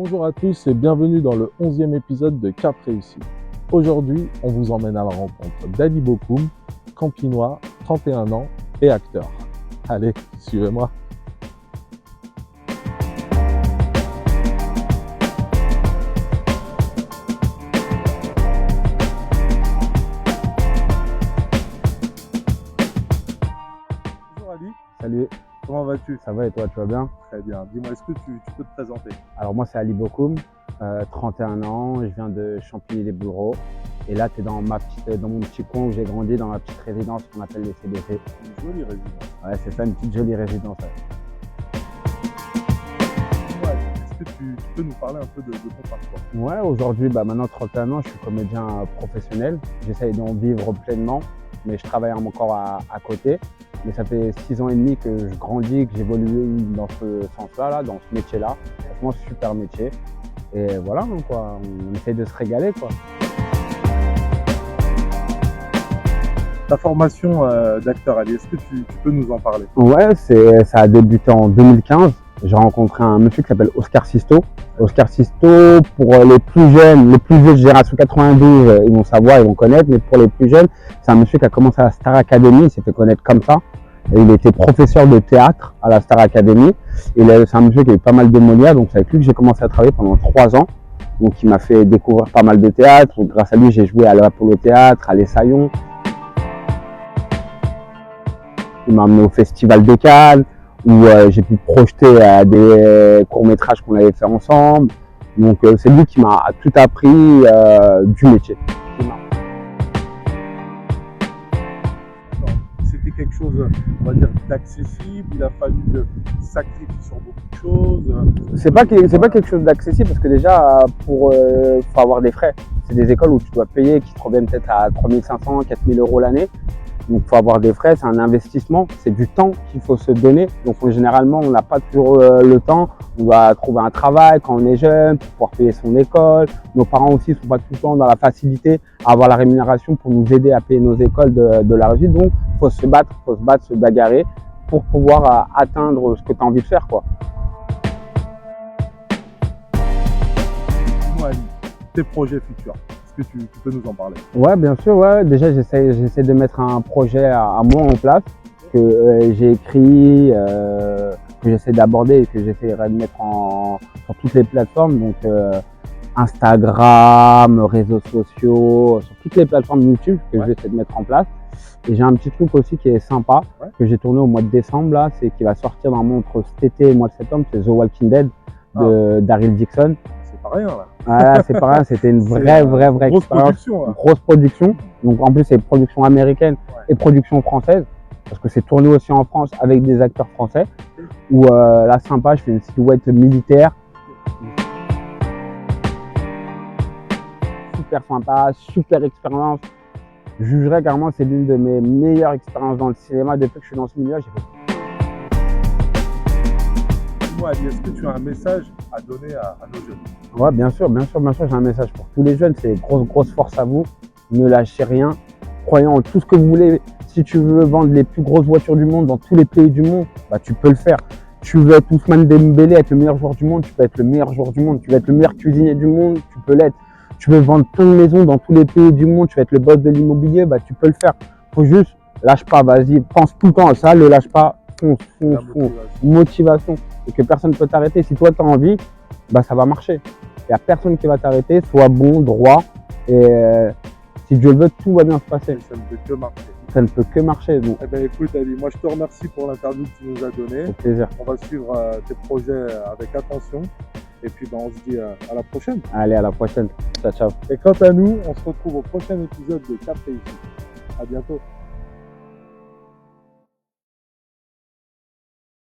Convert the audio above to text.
Bonjour à tous et bienvenue dans le 11e épisode de Cap Réussi. Aujourd'hui, on vous emmène à la rencontre d'Ali Bokoum, campinois, 31 ans et acteur. Allez, suivez-moi. Bonjour Ali, Salut, comment vas-tu? ça va et toi, tu vas bien? Très bien. Dis-moi, est-ce que tu peux te présenter? Alors moi c'est Ali Bokoum, 31 ans, je viens de Champigny-les-Bouleaux. Et là tu es dans mon petit coin où j'ai grandi, dans ma petite résidence qu'on appelle les CBC. Une jolie résidence. Ouais, c'est ça, une petite jolie résidence. Ouais. Ouais, est-ce que tu peux nous parler un peu de ton parcours? Ouais, aujourd'hui, maintenant 31 ans, je suis comédien professionnel. J'essaye d'en vivre pleinement, mais je travaille encore à côté. Mais ça fait 6 ans et demi que je grandis, que j'évolue dans ce sens-là, dans ce métier-là. Franchement, super métier. Et voilà, hein, quoi. On essaie de se régaler, quoi. Ta formation d'acteur, Ali, est-ce que tu peux nous en parler? Ouais, ça a débuté en 2015. J'ai rencontré un monsieur qui s'appelle Oscar Sisto. Oscar Sisto, pour les plus jeunes, les plus vieux de génération 92, ils vont savoir, ils vont connaître, mais pour les plus jeunes, c'est un monsieur qui a commencé à la Star Academy, il s'est fait connaître comme ça. Et il était professeur de théâtre à la Star Academy. Et c'est un monsieur qui a eu pas mal de Molière, donc c'est avec lui que j'ai commencé à travailler pendant 3 ans. Donc il m'a fait découvrir pas mal de théâtre. Donc, grâce à lui, j'ai joué à l'Apollo Théâtre, à l'Essaillon. Il m'a amené au Festival de Cannes, où j'ai pu projeter des courts-métrages qu'on avait fait ensemble. Donc c'est lui qui m'a tout appris du métier. C'était quelque chose, on va dire, d'accessible, il a fallu sacrifier sur beaucoup de choses. C'est pas quelque chose d'accessible parce que déjà, faut avoir des frais. C'est des écoles où tu dois payer qui te reviennent peut-être à 3500, 4000 € l'année. Donc, il faut avoir des frais, c'est un investissement, c'est du temps qu'il faut se donner. Donc, généralement, on n'a pas toujours le temps. On doit trouver un travail quand on est jeune pour pouvoir payer son école. Nos parents aussi ne sont pas tout le temps dans la facilité à avoir la rémunération pour nous aider à payer nos écoles de la réussite. Donc, il faut se battre, se bagarrer pour pouvoir atteindre ce que tu as envie de faire, quoi. Dis-moi, Ali, tes projets futurs. Est-ce que tu peux nous en parler? Ouais, bien sûr. Ouais. Déjà, j'essaie de mettre un projet à moi en place que j'ai écrit, que j'essaie d'aborder et que j'essaierai de mettre sur toutes les plateformes. Donc, Instagram, réseaux sociaux, sur toutes les plateformes YouTube que je vais essayer de mettre en place. Et j'ai un petit truc aussi qui est sympa, que j'ai tourné au mois de décembre, là, c'est qui va sortir normalement entre cet été et le mois de septembre, c'est The Walking Dead de Daryl Dixon. C'est pas rien là. Voilà, c'est pas rien, c'était une vraie grosse expérience. production, une grosse production. Donc en plus c'est production américaine et production française, parce que c'est tourné aussi en France avec des acteurs français. Où là sympa, je fais une silhouette militaire. Super sympa, super expérience. Je jugerais carrément c'est l'une de mes meilleures expériences dans le cinéma depuis que je suis dans ce milieu. Dis-moi, Ali, est-ce que tu as un message à donner à nos jeunes? Ouais, bien sûr, j'ai un message pour tous les jeunes, c'est grosse force à vous, ne lâchez rien, croyez en tout ce que vous voulez. Si tu veux vendre les plus grosses voitures du monde dans tous les pays du monde, tu peux le faire. Tu veux être Ousmane Dembélé, être le meilleur joueur du monde, tu peux être le meilleur joueur du monde. Tu veux être le meilleur cuisinier du monde, tu peux l'être. Tu veux vendre plein de maisons dans tous les pays du monde, tu veux être le boss de l'immobilier, tu peux le faire. Faut juste, lâche pas, vas-y, pense tout le temps à ça, le lâche pas, fonce. Motivation. Et que personne ne peut t'arrêter. Si toi tu as envie, ça va marcher. Il n'y a personne qui va t'arrêter, sois bon, droit. Et si Dieu le veut, tout va bien se passer. Ça ne peut que marcher. Ça ne peut que marcher. Donc. Eh bien, écoute, Ali, moi je te remercie pour l'interview que tu nous as donnée. Au plaisir. On va suivre tes projets avec attention. Et puis, on se dit à la prochaine. Allez, à la prochaine. Ciao. Et quant à nous, on se retrouve au prochain épisode de Cap Réussi. À bientôt.